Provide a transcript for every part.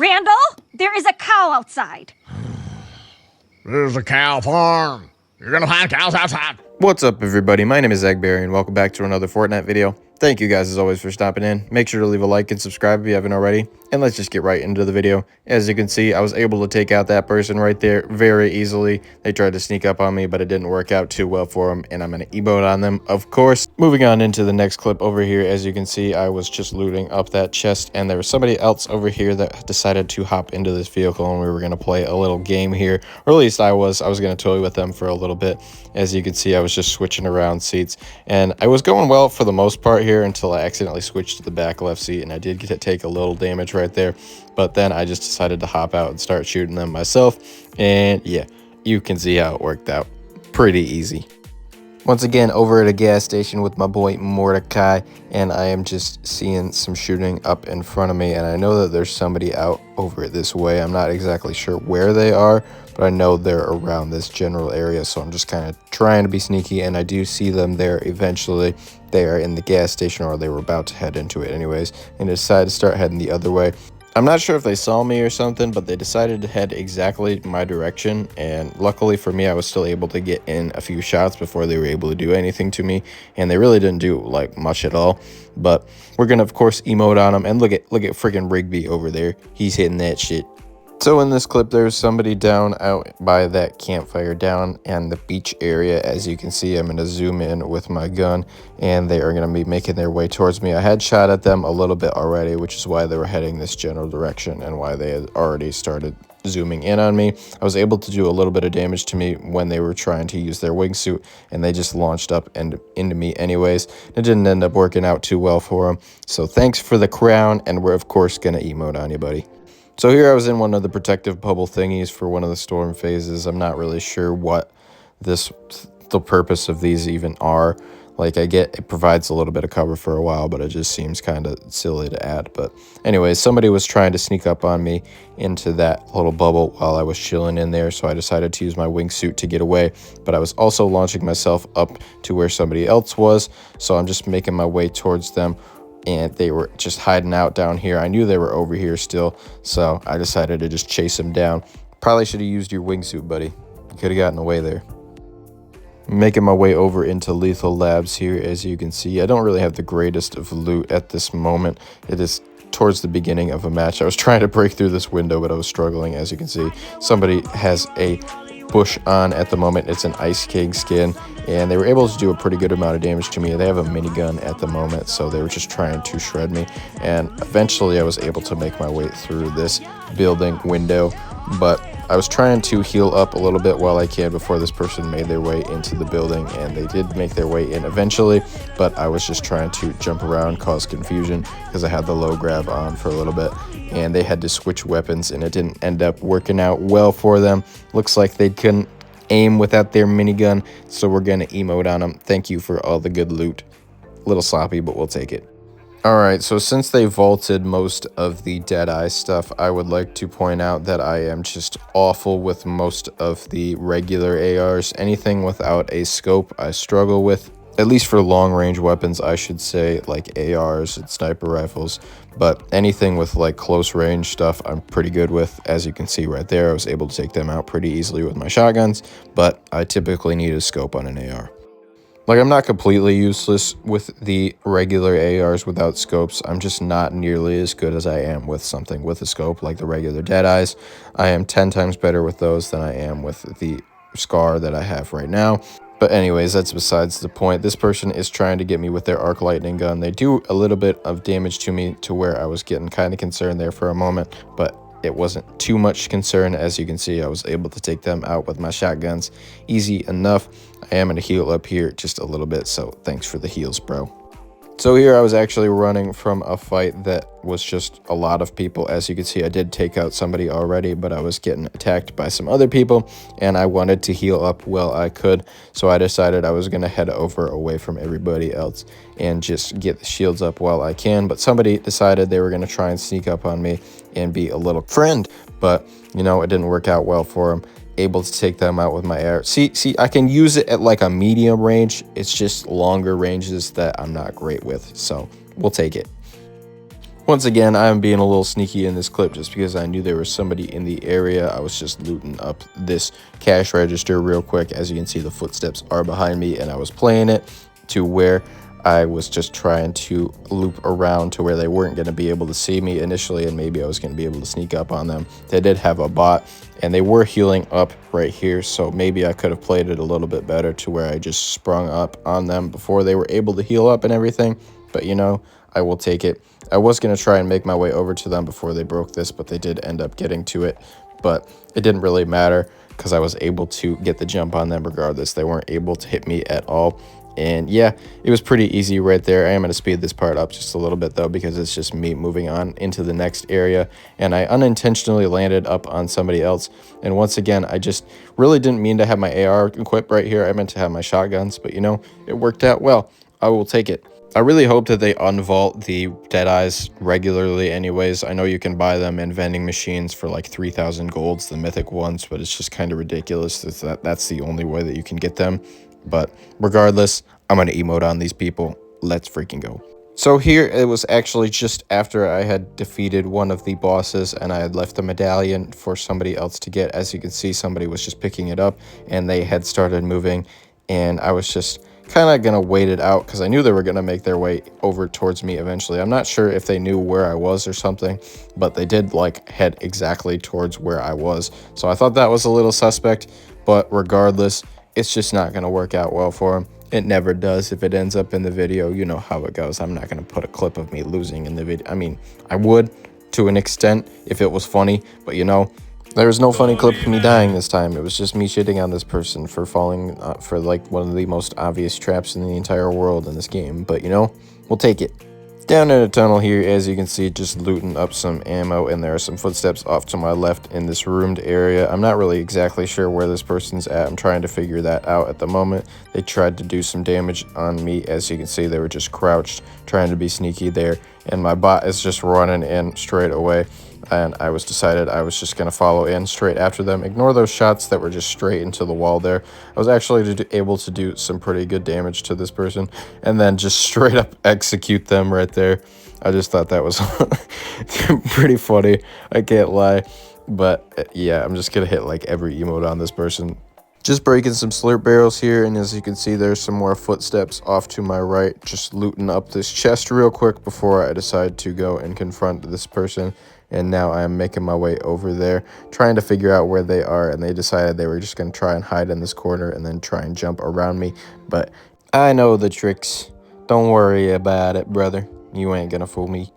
Randall, there is a cow outside. There's a cow farm. You're gonna find cows outside. What's up, everybody? My name is Eggberry, and welcome back to another Fortnite video. Thank you guys, as always, for stopping in. Make sure to leave a like and subscribe if you haven't already. And let's just get right into the video. As you can see, I was able to take out that person right there very easily. They tried to sneak up on me, but it didn't work out too well for them, and I'm going to emote on them, of course. Moving on into the next clip over here, as you can see, I was just looting up that chest, and there was somebody else over here that decided to hop into this vehicle, and we were going to play a little game here. Or at least I was going to toy with them for a little bit. As you can see, I was just switching around seats, and I was going well for the most part here until I accidentally switched to the back left seat, and I did get to take a little damage right there. But then I just decided to hop out and start shooting them myself, and yeah, you can see how it worked out. Pretty easy. Once again, over at a gas station with my boy Mordecai, and I am just seeing some shooting up in front of me, and I know that there's somebody out over this way. I'm not exactly sure where they are, but I know they're around this general area, so I'm just kind of trying to be sneaky, and I do see them there eventually. They are in the gas station, or they were about to head into it anyways, and decided to start heading the other way. I'm not sure if they saw me or something, but they decided to head exactly my direction, and luckily for me, I was still able to get in a few shots before they were able to do anything to me, and they really didn't do like much at all. But we're gonna of course emote on them, and look at freaking Rigby over there. He's hitting that shit. So in this clip, there's somebody down out by that campfire down in the beach area. As you can see, I'm going to zoom in with my gun, and they are going to be making their way towards me. I had shot at them a little bit already, which is why they were heading this general direction and why they had already started zooming in on me. I was able to do a little bit of damage to me when they were trying to use their wingsuit, and they just launched up and into me anyways. It didn't end up working out too well for them. So thanks for the crown, and we're of course going to emote on you, buddy. So here I was in one of the protective bubble thingies for one of the storm phases. I'm not really sure what the purpose of these even are. Like, I get it provides a little bit of cover for a while, but it just seems kind of silly to add. But anyways, somebody was trying to sneak up on me into that little bubble while I was chilling in there, so I decided to use my wingsuit to get away. But I was also launching myself up to where somebody else was, so I'm just making my way towards them. And they were just hiding out down here. I knew they were over here still, so I decided to just chase them down. Probably should have used your wingsuit, buddy. You could have gotten away there. Making my way over into Lethal Labs here, as you can see. I don't really have the greatest of loot at this moment. It is towards the beginning of a match. I was trying to break through this window, but I was struggling, as you can see. Somebody has a bush on at the moment. It's an Ice King skin, and they were able to do a pretty good amount of damage to me. They have a minigun at the moment, so they were just trying to shred me, and eventually I was able to make my way through this building window. But I was trying to heal up a little bit while I can before this person made their way into the building, and they did make their way in eventually, but I was just trying to jump around, cause confusion, because I had the low grab on for a little bit, and they had to switch weapons, and it didn't end up working out well for them. Looks like they couldn't aim without their minigun, so we're gonna emote on them. Thank you for all the good loot. A little sloppy, but we'll take it. Alright, so since they vaulted most of the Deadeye stuff, I would like to point out that I am just awful with most of the regular ARs. Anything without a scope I struggle with, at least for long range weapons, I should say, like ARs and sniper rifles. But anything with like close range stuff I'm pretty good with. As you can see right there, I was able to take them out pretty easily with my shotguns, but I typically need a scope on an AR. Like, I'm not completely useless with the regular ARs without scopes. I'm just not nearly as good as I am with something with a scope, like the regular Deadeyes. I am 10 times better with those than I am with the Scar that I have right now. But anyways, that's besides the point. This person is trying to get me with their arc lightning gun. They do a little bit of damage to me to where I was getting kind of concerned there for a moment, but it wasn't too much concern. As you can see, I was able to take them out with my shotguns easy enough. I am going to heal up here just a little bit, so thanks for the heals, bro. So here I was actually running from a fight that was just a lot of people. As you can see, I did take out somebody already, but I was getting attacked by some other people, and I wanted to heal up while I could. So I decided I was going to head over away from everybody else and just get the shields up while I can. But somebody decided they were going to try and sneak up on me and be a little friend. But, you know, it didn't work out well for them. Able to take them out with my air. See, I can use it at like a medium range. It's just longer ranges that I'm not great with, so we'll take it. Once again, I'm being a little sneaky in this clip just because I knew there was somebody in the area. I was just looting up this cash register real quick. As you can see, the footsteps are behind me, and I was playing it to where I was just trying to loop around to where they weren't going to be able to see me initially, and maybe I was going to be able to sneak up on them. They did have a bot, and they were healing up right here, so maybe I could have played it a little bit better to where I just sprung up on them before they were able to heal up and everything. But you know, I will take it. I was going to try and make my way over to them before they broke this, but they did end up getting to it. But it didn't really matter because I was able to get the jump on them regardless. They weren't able to hit me at all. And yeah, it was pretty easy right there. I am going to speed this part up just a little bit though, because it's just me moving on into the next area. And I unintentionally landed up on somebody else. And once again, I just really didn't mean to have my AR equipped right here. I meant to have my shotguns, but you know, it worked out well. I will take it. I really hope that they unvault the Deadeyes regularly anyways. I know you can buy them in vending machines for like 3,000 golds, the mythic ones, but it's just kind of ridiculous that's the only way that you can get them. But regardless, I'm going to emote on these people. Let's freaking go. So here it was actually just after I had defeated one of the bosses and I had left the medallion for somebody else to get. As you can see, somebody was just picking it up and they had started moving, and I was just kind of gonna wait it out because I knew they were gonna make their way over towards me eventually. I'm not sure if they knew where I was or something, but they did like head exactly towards where I was. So I thought that was a little suspect, but regardless, it's just not gonna work out well for them. It never does. If it ends up in the video, you know how it goes. I'm not gonna put a clip of me losing in the video. I mean, I would to an extent if it was funny, but you know, there was no funny clip of me dying this time. It was just me shitting on this person for falling for like one of the most obvious traps in the entire world in this game. But you know, we'll take it. Down in a tunnel here, as you can see, just looting up some ammo, and there are some footsteps off to my left in this roomed area. I'm not really exactly sure where this person's at. I'm trying to figure that out at the moment. They tried to do some damage on me. As you can see, they were just crouched, trying to be sneaky there, and my bot is just running in straight away. And I decided I was just going to follow in straight after them. Ignore those shots that were just straight into the wall there. I was actually able to do some pretty good damage to this person and then just straight up execute them right there. I just thought that was pretty funny. I can't lie. But yeah, I'm just going to hit like every emote on this person. Just breaking some slurp barrels here, and as you can see, there's some more footsteps off to my right. Just looting up this chest real quick before I decide to go and confront this person. And now I am making my way over there, trying to figure out where they are, and they decided they were just going to try and hide in this corner and then try and jump around me. But I know the tricks. Don't worry about it, brother. You ain't going to fool me.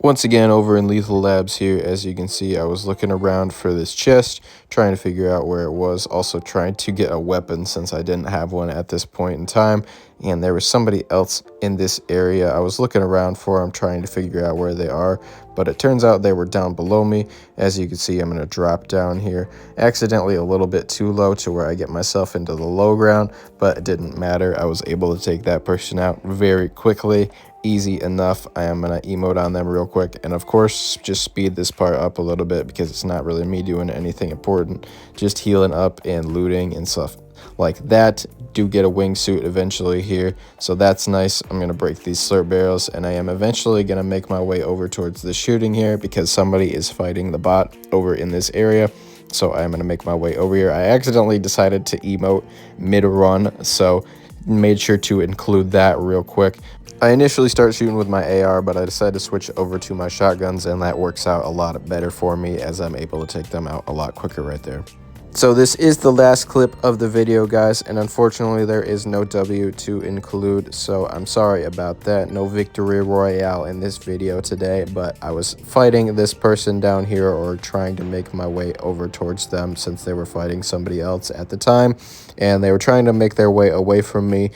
Once again, over in Lethal Labs here, as you can see, I was looking around for this chest, trying to figure out where it was, also trying to get a weapon since I didn't have one at this point in time, and there was somebody else in this area. I was looking around for them, trying to figure out where they are, but it turns out they were down below me. As you can see, I'm going to drop down here, accidentally a little bit too low to where I get myself into the low ground, but it didn't matter. I was able to take that person out very quickly. Easy enough. I am going to emote on them real quick, and of course just speed this part up a little bit because it's not really me doing anything important, just healing up and looting and stuff like that. Do get a wingsuit eventually here, so that's nice. I'm going to break these slurp barrels, and I am eventually going to make my way over towards the shooting here because somebody is fighting the bot over in this area. So I'm going to make my way over here. I accidentally decided to emote mid-run, so made sure to include that real quick. I initially start shooting with my AR, but I decided to switch over to my shotguns, and that works out a lot better for me as I'm able to take them out a lot quicker right there. So this is the last clip of the video, guys, and unfortunately there is no W to include, so I'm sorry about that. No victory royale in this video today, but I was fighting this person down here, or trying to make my way over towards them since they were fighting somebody else at the time, and they were trying to make their way away from me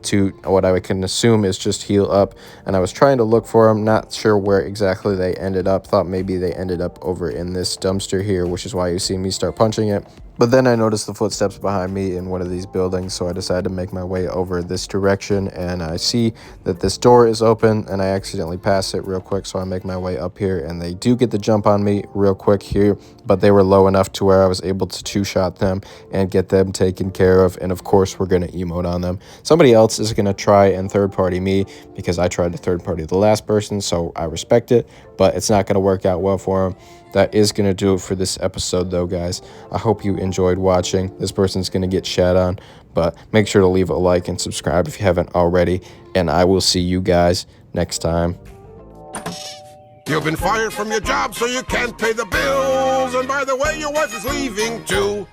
to what I can assume is just heal up, and I was trying to look for them, not sure where exactly they ended up. Thought maybe they ended up over in this dumpster here, which is why you see me start punching it, But then I noticed the footsteps behind me in one of these buildings, so I decided to make my way over this direction, and I see that this door is open, and I accidentally pass it real quick, so I make my way up here, and they do get the jump on me real quick here, but they were low enough to where I was able to two-shot them and get them taken care of, and of course we're going to emote on them. Somebody else is going to try and third-party me because I tried to third-party the last person, so I respect it, but it's not going to work out well for them. That is going to do it for this episode, though, guys. I hope you enjoyed watching. This person's going to get shat on, but make sure to leave a like and subscribe if you haven't already, and I will see you guys next time. You've been fired from your job so you can't pay the bills, and by the way, your wife is leaving too.